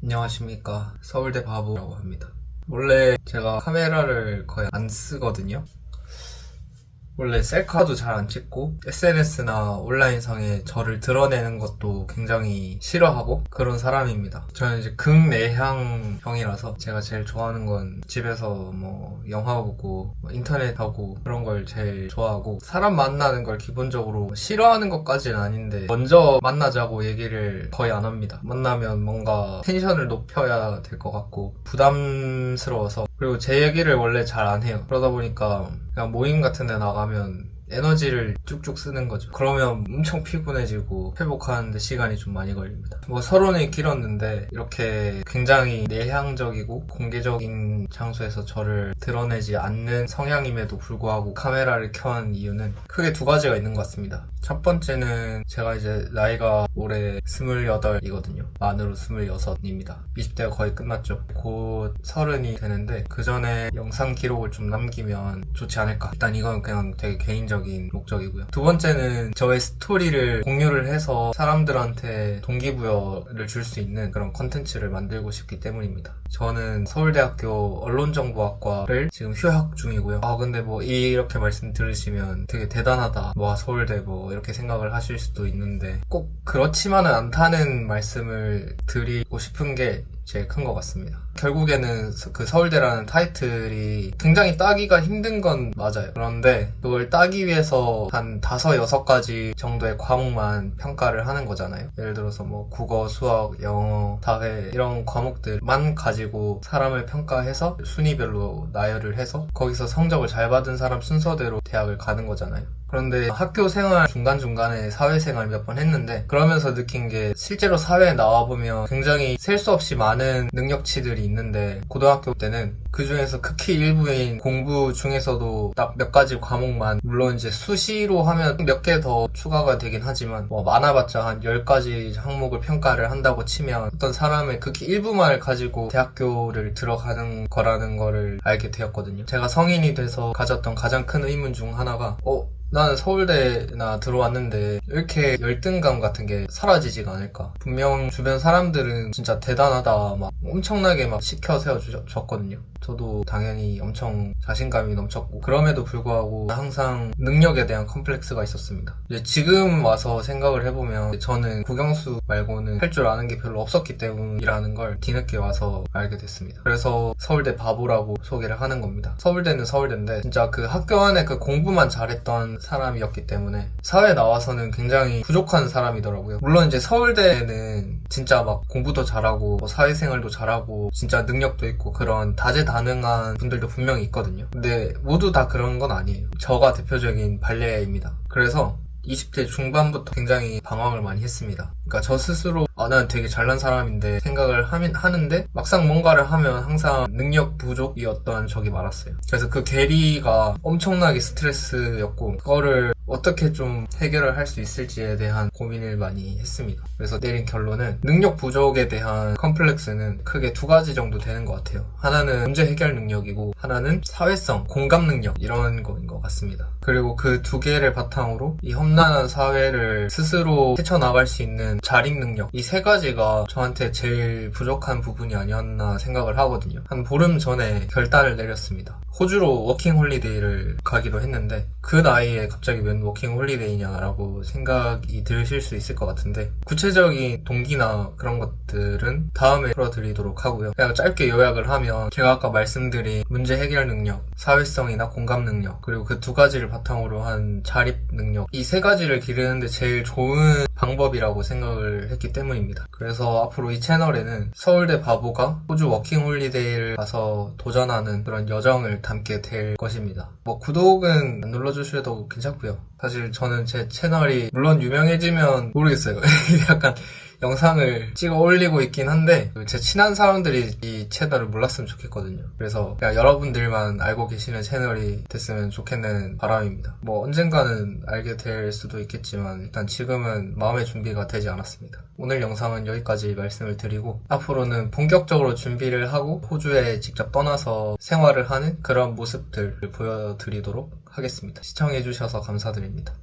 안녕하십니까. 서울대 바보라고 합니다. 원래 제가 카메라를 거의 안 쓰거든요. 원래 셀카도 잘 안 찍고 SNS나 온라인상에 저를 드러내는 것도 굉장히 싫어하고 그런 사람입니다. 저는 이제 극내향형이라서 제가 제일 좋아하는 건 집에서 뭐 영화 보고 인터넷 하고 그런 걸 제일 좋아하고, 사람 만나는 걸 기본적으로 싫어하는 것까지는 아닌데 먼저 만나자고 얘기를 거의 안 합니다. 만나면 뭔가 텐션을 높여야 될 것 같고 부담스러워서, 그리고 제 얘기를 원래 잘 안 해요. 그러다 보니까 그냥 모임 같은 데 나가면 에너지를 쭉쭉 쓰는 거죠. 그러면 엄청 피곤해지고 회복하는데 시간이 좀 많이 걸립니다. 뭐 서론이 길었는데 이렇게 굉장히 내향적이고 공개적인 장소에서 저를 드러내지 않는 성향임에도 불구하고 카메라를 켠 이유는 크게 두 가지가 있는 것 같습니다. 첫 번째는 제가 이제 나이가 올해 28이거든요. 만으로 26입니다. 20대가 거의 끝났죠. 곧 30이 되는데 그 전에 영상 기록을 좀 남기면 좋지 않을까. 일단 이건 그냥 되게 개인적인 목적이고요. 두 번째는 저의 스토리를 공유를 해서 사람들한테 동기부여를 줄 수 있는 그런 컨텐츠를 만들고 싶기 때문입니다. 저는 서울대학교 언론정보학과를 지금 휴학 중이고요. 근데 뭐 이렇게 말씀 들으시면 되게 대단하다, 뭐 서울대 뭐 이렇게 생각을 하실 수도 있는데 꼭 그렇지만은 않다는 말씀을 드리고 싶은 게 제일 큰 것 같습니다. 결국에는 그 서울대라는 타이틀이 굉장히 따기가 힘든 건 맞아요. 그런데 그걸 따기 위해서 한 5-6가지 정도의 과목만 평가를 하는 거잖아요. 예를 들어서 뭐 국어, 수학, 영어, 사회 이런 과목들만 가지고 사람을 평가해서 순위별로 나열을 해서 거기서 성적을 잘 받은 사람 순서대로 대학을 가는 거잖아요. 그런데 학교 생활 중간중간에 사회생활 몇 번 했는데 그러면서 느낀 게, 실제로 사회에 나와보면 굉장히 셀 수 없이 많은 능력치들이 있는데 고등학교 때는 그 중에서 극히 일부인 공부 중에서도 딱 몇 가지 과목만, 물론 이제 수시로 하면 몇 개 더 추가가 되긴 하지만 뭐 많아봤자 한 10가지 항목을 평가를 한다고 치면 어떤 사람의 극히 일부만을 가지고 대학교를 들어가는 거라는 거를 알게 되었거든요. 제가 성인이 돼서 가졌던 가장 큰 의문 중 하나가 나는 서울대나 들어왔는데 이렇게 열등감 같은 게 사라지지가 않을까. 분명 주변 사람들은 진짜 대단하다 막 엄청나게 막 시켜 세워주셨거든요. 저도 당연히 엄청 자신감이 넘쳤고, 그럼에도 불구하고 항상 능력에 대한 컴플렉스가 있었습니다. 이제 지금 와서 생각을 해보면 저는 국영수 말고는 할 줄 아는 게 별로 없었기 때문이라는 걸 뒤늦게 와서 알게 됐습니다. 그래서 서울대 바보라고 소개를 하는 겁니다. 서울대는 서울대인데 진짜 그 학교 안에 그 공부만 잘했던 사람이었기 때문에 사회에 나와서는 굉장히 부족한 사람이더라고요. 물론 이제 서울대는 진짜 막 공부도 잘하고 뭐 사회생활도 잘하고 진짜 능력도 있고 그런 다재다능한 분들도 분명히 있거든요. 근데 모두 다 그런 건 아니에요. 저가 대표적인 발레입니다. 그래서 20대 중반부터 굉장히 방황을 많이 했습니다. 그러니까 저 스스로 나는 되게 잘난 사람인데 생각을 하는데 막상 뭔가를 하면 항상 능력 부족이었던 적이 많았어요. 그래서 그 괴리가 엄청나게 스트레스였고 그거를 어떻게 좀 해결을 할 수 있을지에 대한 고민을 많이 했습니다. 그래서 내린 결론은 능력 부족에 대한 컴플렉스는 크게 2가지 정도 되는 것 같아요. 하나는 문제 해결 능력이고 하나는 사회성, 공감 능력 이런 거인 것 같습니다. 그리고 그 2개를 바탕으로 이 험난한 사회를 스스로 헤쳐나갈 수 있는 자립 능력, 이 3가지가 저한테 제일 부족한 부분이 아니었나 생각을 하거든요. 한 보름 전에 결단을 내렸습니다. 호주로 워킹 홀리데이를 가기로 했는데 그 나이에 갑자기 웬 워킹 홀리데이냐라고 생각이 드실 수 있을 것 같은데, 구체적인 동기나 그런 것들은 다음에 풀어드리도록 하고요. 그냥 짧게 요약을 하면 제가 아까 말씀드린 문제 해결 능력, 사회성이나 공감 능력, 그리고 그 2가지를 바탕으로 한 자립 능력, 이 3가지를 기르는데 제일 좋은 방법이라고 생각을 했기 때문입니다. 그래서 앞으로 이 채널에는 서울대 바보가 호주 워킹 홀리데이를 가서 도전하는 그런 여정을 담게 될 것입니다. 뭐 구독은 안 눌러주셔도 괜찮고요. 사실 저는 제 채널이 물론 유명해지면 모르겠어요. 약간 영상을 찍어 올리고 있긴 한데 제 친한 사람들이 이 채널을 몰랐으면 좋겠거든요. 그래서 그냥 여러분들만 알고 계시는 채널이 됐으면 좋겠는 바람입니다. 뭐 언젠가는 알게 될 수도 있겠지만 일단 지금은 마음의 준비가 되지 않았습니다. 오늘 영상은 여기까지 말씀을 드리고 앞으로는 본격적으로 준비를 하고 호주에 직접 떠나서 생활을 하는 그런 모습들을 보여드리도록 하겠습니다. 시청해주셔서 감사드립니다.